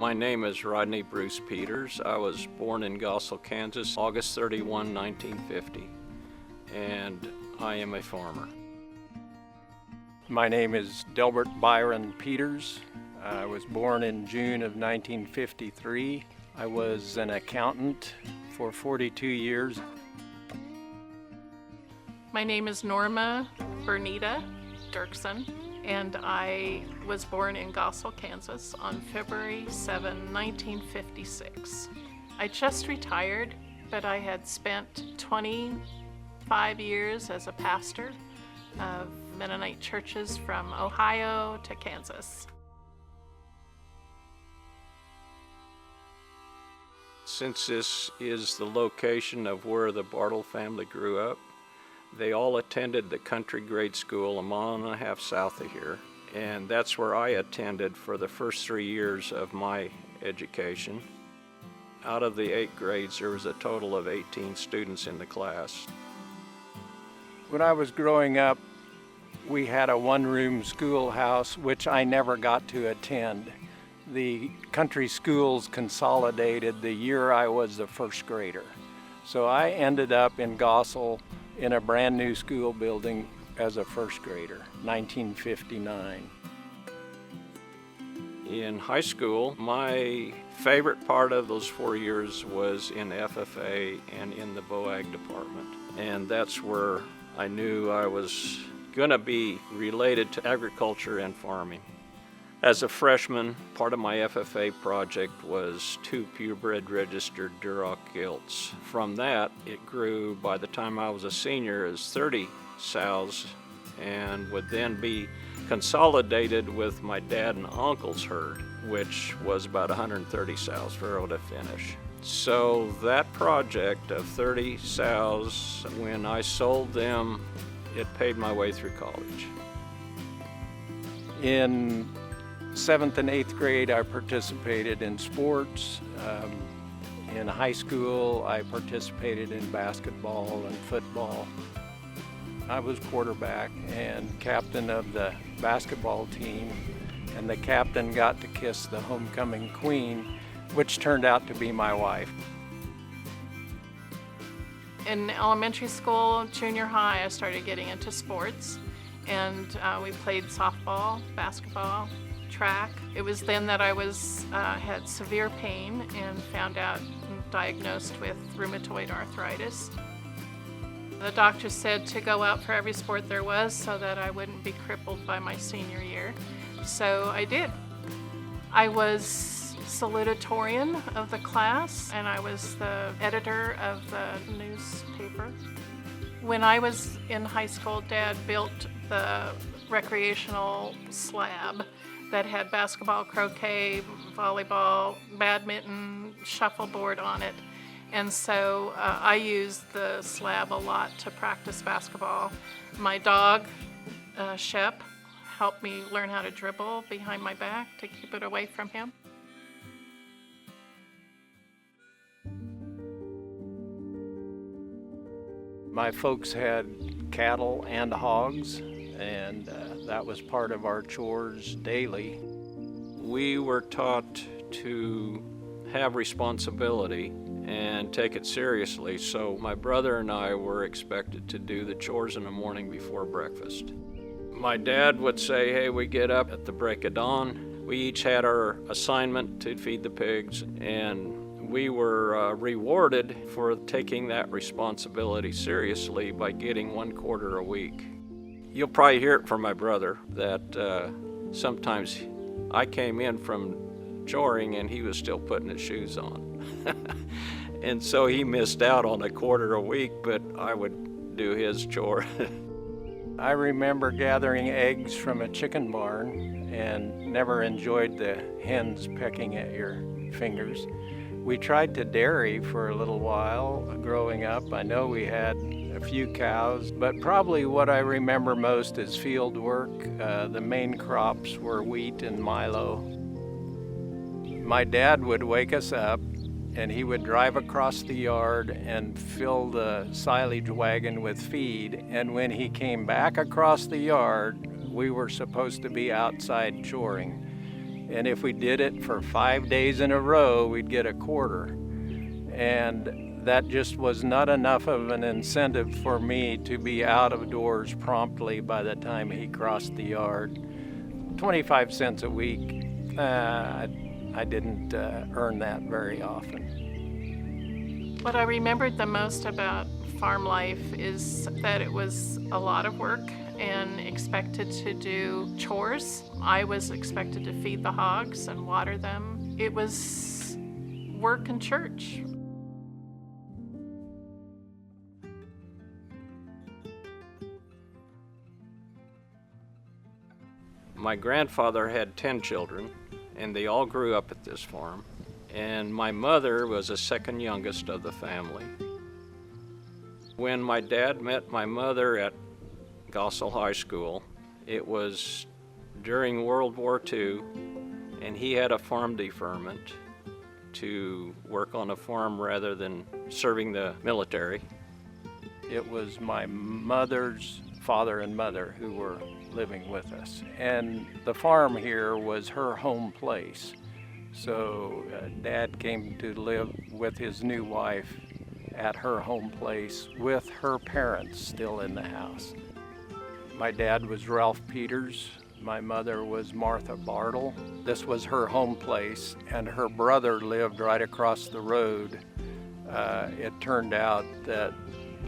My name is Rodney Bruce Peters. I was born in Gossel, Kansas, August 31, 1950, and I am a farmer. My name is Delbert Byron Peters. I was born in June of 1953. I was an accountant for 42 years. My name is Norma Bernita Dirksen, and I was born in Gossel, Kansas on February 7, 1956. I just retired, but I had spent 25 years as a pastor of Mennonite churches from Ohio to Kansas. Since this is the location of where the Bartle family grew up, they all attended the country grade school a mile and a half south of here, and that's where I attended for the first 3 years of my education. Out of the 8 grades, there was a total of 18 students in the class. When I was growing up, we had a one-room schoolhouse, which I never got to attend. The country schools consolidated the year I was the first grader. So I ended up in Gossel in a brand new school building as a first grader, 1959. In high school, my favorite part of those 4 years was in FFA and in the BOAG department. And that's where I knew I was going to be related to agriculture and farming. As a freshman, part of my FFA project was 2 purebred registered Duroc gilts. From that, it grew by the time I was a senior as 30 sows and would then be consolidated with my dad and uncle's herd, which was about 130 sows, farrow to finish. So that project of 30 sows, when I sold them, it paid my way through college. In 7th and 8th grade, I participated in sports. In high school, I participated in basketball and football. I was quarterback and captain of the basketball team, and the captain got to kiss the homecoming queen, which turned out to be my wife. In elementary school, junior high, I started getting into sports, and we played softball, basketball, track. It was then that I had severe pain and found out and diagnosed with rheumatoid arthritis. The doctor said to go out for every sport there was so that I wouldn't be crippled by my senior year. So I did. I was salutatorian of the class, and I was the editor of the newspaper. When I was in high school, Dad built the recreational slab that had basketball, croquet, volleyball, badminton, shuffleboard on it. And so I used the slab a lot to practice basketball. My dog, Shep, helped me learn how to dribble behind my back to keep it away from him. My folks had cattle and hogs, and that was part of our chores daily. We were taught to have responsibility and take it seriously, so my brother and I were expected to do the chores in the morning before breakfast. My dad would say, hey, we get up at the break of dawn. We each had our assignment to feed the pigs, and we were rewarded for taking that responsibility seriously by getting 1 quarter a week. You'll probably hear it from my brother that sometimes I came in from choring and he was still putting his shoes on. And so he missed out on 1 quarter a week, but I would do his chore. I remember gathering eggs from a chicken barn and never enjoyed the hens pecking at your fingers. We tried to dairy for a little while growing up. I know we had a few cows, but probably what I remember most is field work. The main crops were wheat and milo. My dad would wake us up and he would drive across the yard and fill the silage wagon with feed. And when he came back across the yard, we were supposed to be outside choring. And if we did it for 5 days in a row, we'd get a quarter. And that just was not enough of an incentive for me to be out of doors promptly by the time he crossed the yard. 25 cents a week, I didn't earn that very often. What I remembered the most about farm life is that it was a lot of work and expected to do chores. I was expected to feed the hogs and water them. It was work and church. My grandfather had 10 children, and they all grew up at this farm. And my mother was the second youngest of the family. When my dad met my mother at Gossel High School, it was during World War II, and he had a farm deferment to work on a farm rather than serving the military. It was my mother's father and mother who were living with us. And the farm here was her home place. So Dad came to live with his new wife at her home place with her parents still in the house. My dad was Ralph Peters. My mother was Martha Bartle. This was her home place, and her brother lived right across the road. It turned out that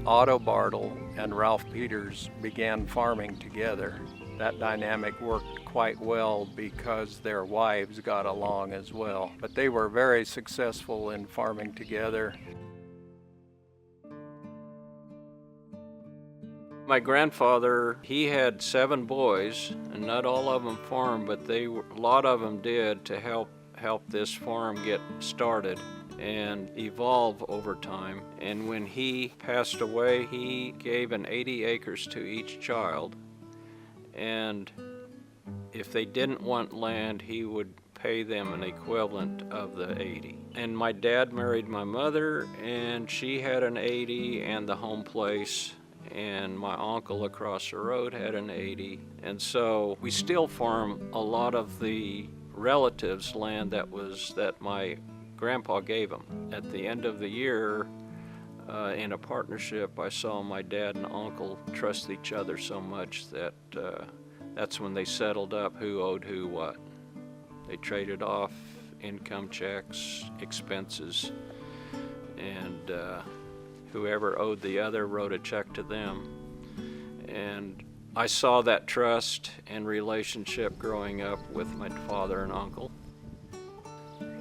Otto Bartle and Ralph Peters began farming together. That dynamic worked quite well because their wives got along as well. But they were very successful in farming together. My grandfather, he had 7 boys, and not all of them farmed, but a lot of them did to help this farm get started and evolve over time. And when he passed away, he gave 80 acres to each child. And if they didn't want land, he would pay them an equivalent of the 80. And my dad married my mother, and she had an 80 and the home place. And my uncle across the road had an 80. And so we still farm a lot of the relatives' land that my grandpa gave them. At the end of the year, in a partnership, I saw my dad and uncle trust each other so much that that's when they settled up who owed who what. They traded off income checks, expenses, and whoever owed the other wrote a check to them. And I saw that trust and relationship growing up with my father and uncle.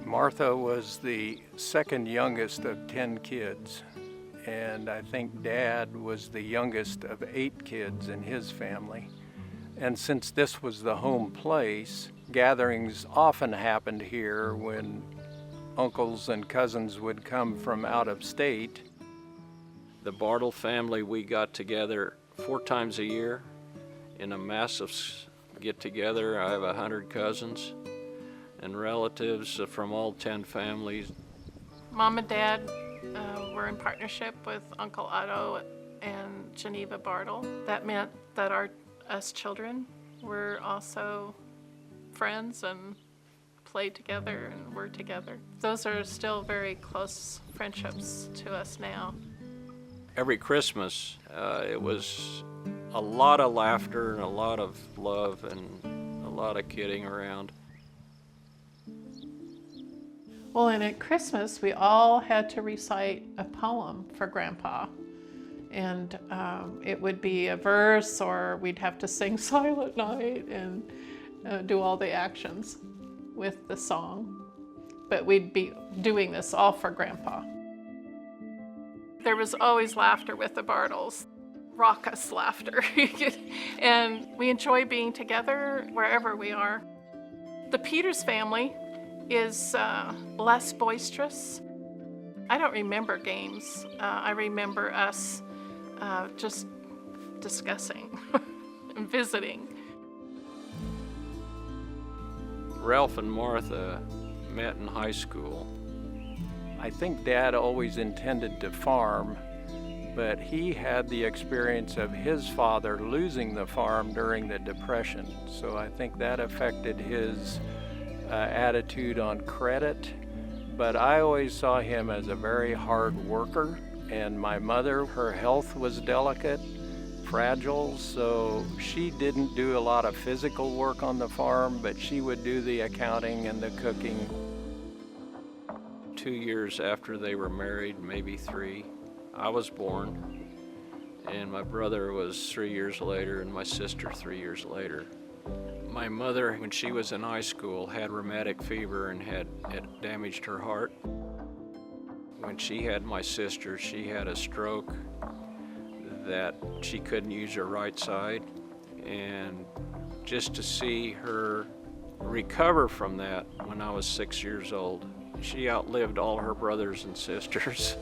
Martha was the second youngest of 10 kids, and I think Dad was the youngest of 8 kids in his family. And since this was the home place, gatherings often happened here when uncles and cousins would come from out of state. The Bartle family, we got together 4 times a year in a massive get-together. I have 100 cousins and relatives from all 10 families. Mom and Dad were in partnership with Uncle Otto and Geneva Bartle. That meant that us children were also friends and played together and were together. Those are still very close friendships to us now. Every Christmas, it was a lot of laughter and a lot of love and a lot of kidding around. Well, and at Christmas, we all had to recite a poem for Grandpa. And it would be a verse, or we'd have to sing Silent Night and do all the actions with the song. But we'd be doing this all for Grandpa. There was always laughter with the Bartles, raucous laughter. And we enjoy being together wherever we are. The Peters family is less boisterous. I don't remember games. I remember us just discussing and visiting. Ralph and Martha met in high school. I think Dad always intended to farm, but he had the experience of his father losing the farm during the Depression. So I think that affected his attitude on credit, but I always saw him as a very hard worker. And my mother, her health was delicate, fragile, so she didn't do a lot of physical work on the farm, but she would do the accounting and the cooking. 2 years after they were married, maybe 3, I was born, and my brother was 3 years later, and my sister 3 years later. My mother, when she was in high school, had rheumatic fever and had damaged her heart. When she had my sister, she had a stroke that she couldn't use her right side, and just to see her recover from that when I was 6 years old. She outlived all her brothers and sisters,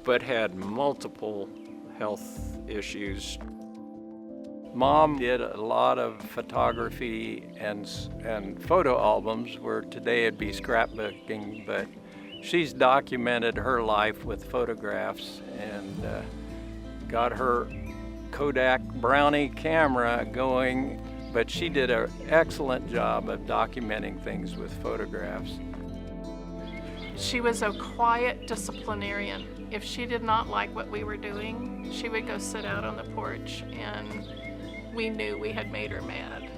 but had multiple health issues. Mom did a lot of photography and photo albums, where today it'd be scrapbooking, but she's documented her life with photographs and got her Kodak Brownie camera going, but she did an excellent job of documenting things with photographs. She was a quiet disciplinarian. If she did not like what we were doing, she would go sit out on the porch, and we knew we had made her mad.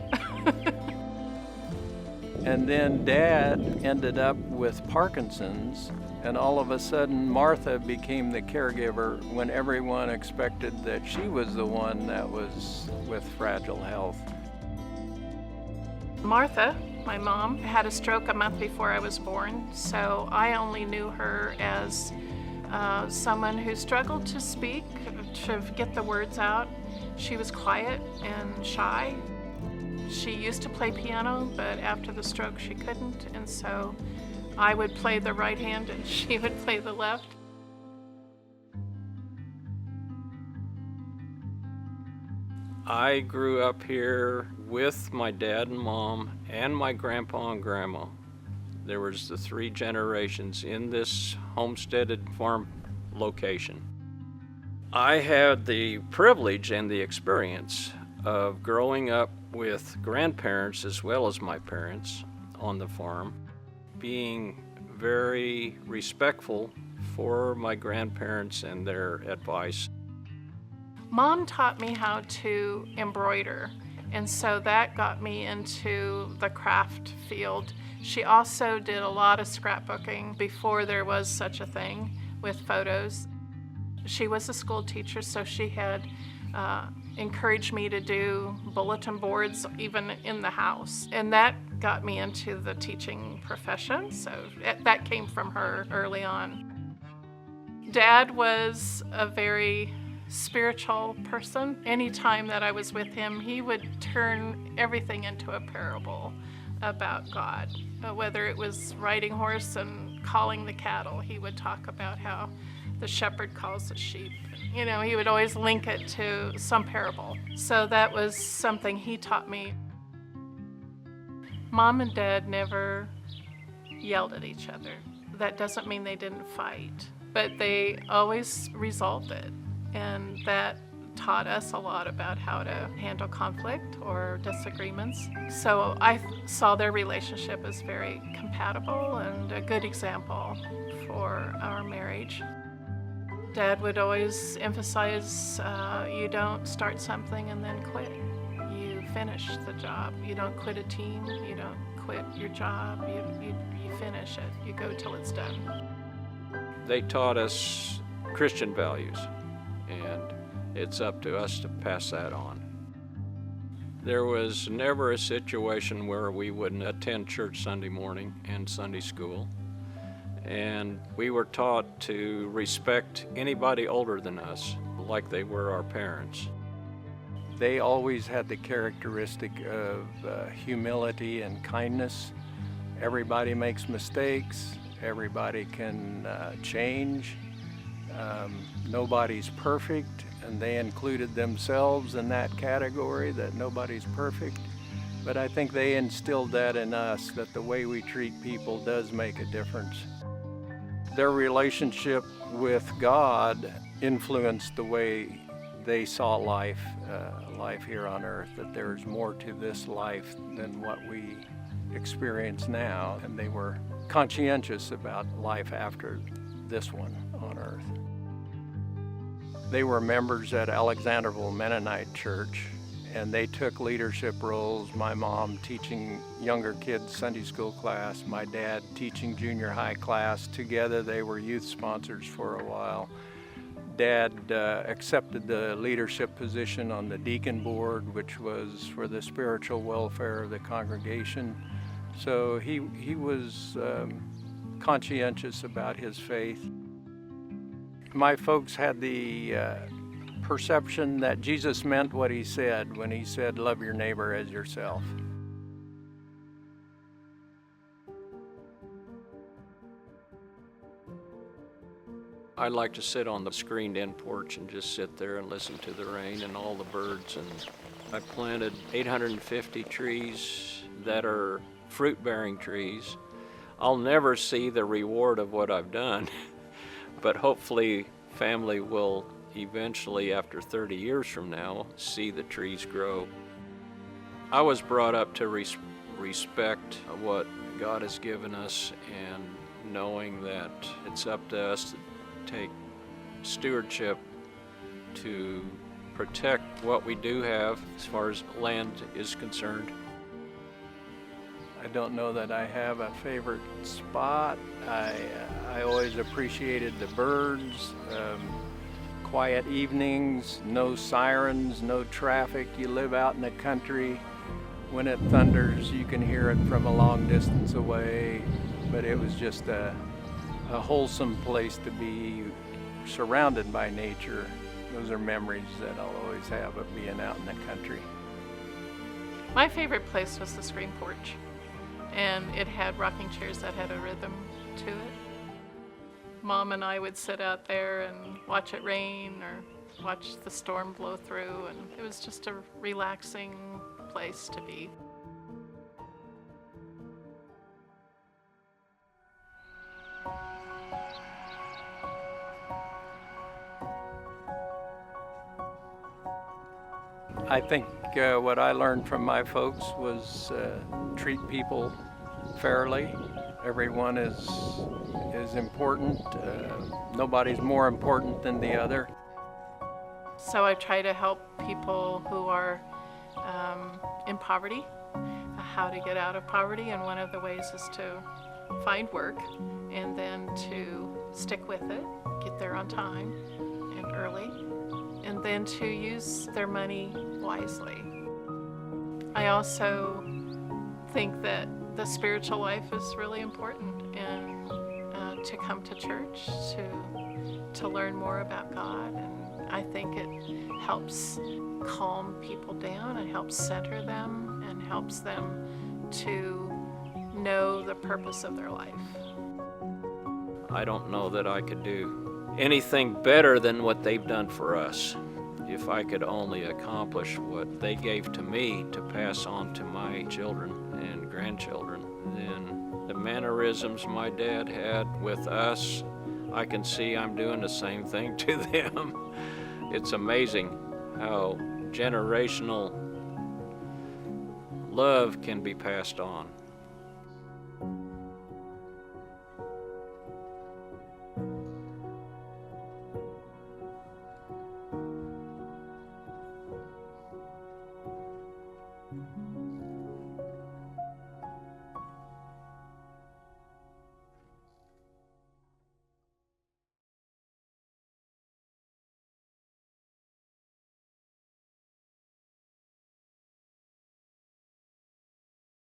And then Dad ended up with Parkinson's, and all of a sudden Martha became the caregiver when everyone expected that she was the one that was with fragile health. Martha, my mom, had a stroke a month before I was born, so I only knew her as someone who struggled to speak, to get the words out. She was quiet and shy. She used to play piano, but after the stroke she couldn't, and so I would play the right hand and she would play the left. I grew up here with my dad and mom and my grandpa and grandma. There was the 3 generations in this homesteaded farm location. I had the privilege and the experience of growing up with grandparents as well as my parents on the farm, being very respectful for my grandparents and their advice. Mom taught me how to embroider, and so that got me into the craft field. She also did a lot of scrapbooking before there was such a thing with photos. She was a school teacher, so she had encouraged me to do bulletin boards even in the house, and that got me into the teaching profession, so that came from her early on. Dad was a very spiritual person. Anytime that I was with him, he would turn everything into a parable about God. Whether it was riding horse and calling the cattle, he would talk about how the shepherd calls the sheep. You know, he would always link it to some parable. So that was something he taught me. Mom and Dad never yelled at each other. That doesn't mean they didn't fight, but they always resolved it. And that taught us a lot about how to handle conflict or disagreements. So I saw their relationship as very compatible and a good example for our marriage. Dad would always emphasize, you don't start something and then quit. You finish the job. You don't quit a team. You don't quit your job. You finish it. You go till it's done. They taught us Christian values, and it's up to us to pass that on. There was never a situation where we wouldn't attend church Sunday morning and Sunday school, and we were taught to respect anybody older than us, like they were our parents. They always had the characteristic of humility and kindness. Everybody makes mistakes, everybody can change. Nobody's perfect, and they included themselves in that category, that nobody's perfect. But I think they instilled that in us, that the way we treat people does make a difference. Their relationship with God influenced the way they saw life here on earth, that there's more to this life than what we experience now, and they were conscientious about life after this one on earth. They were members at Alexanderville Mennonite Church, and they took leadership roles. My mom teaching younger kids Sunday school class, my dad teaching junior high class. Together they were youth sponsors for a while. Dad accepted the leadership position on the deacon board, which was for the spiritual welfare of the congregation. So he was conscientious about his faith. My folks had the perception that Jesus meant what he said when he said, "Love your neighbor as yourself." I like to sit on the screened-in porch and just sit there and listen to the rain and all the birds. And I planted 850 trees that are fruit-bearing trees. I'll never see the reward of what I've done, but hopefully family will eventually, after 30 years from now, see the trees grow. I was brought up to respect what God has given us, and knowing that it's up to us to take stewardship to protect what we do have as far as land is concerned. I don't know that I have a favorite spot. I always appreciated the birds, quiet evenings, no sirens, no traffic. You live out in the country. When it thunders, you can hear it from a long distance away, but it was just a wholesome place to be, surrounded by nature. Those are memories that I'll always have of being out in the country. My favorite place was the screen porch, and it had rocking chairs that had a rhythm to it. Mom and I would sit out there and watch it rain or watch the storm blow through, and it was just a relaxing place to be. I think what I learned from my folks was treat people fairly. Everyone is important. Nobody's more important than the other. So I try to help people who are in poverty, how to get out of poverty, and one of the ways is to find work and then to stick with it, get there on time and early, and then to use their money wisely. I also think that the spiritual life is really important, and to come to church to learn more about God, and I think it helps calm people down and helps center them and helps them to know the purpose of their life. I don't know that I could do anything better than what they've done for us. If I could only accomplish what they gave to me to pass on to my children and grandchildren, then the mannerisms my dad had with us, I can see I'm doing the same thing to them. It's amazing how generational love can be passed on.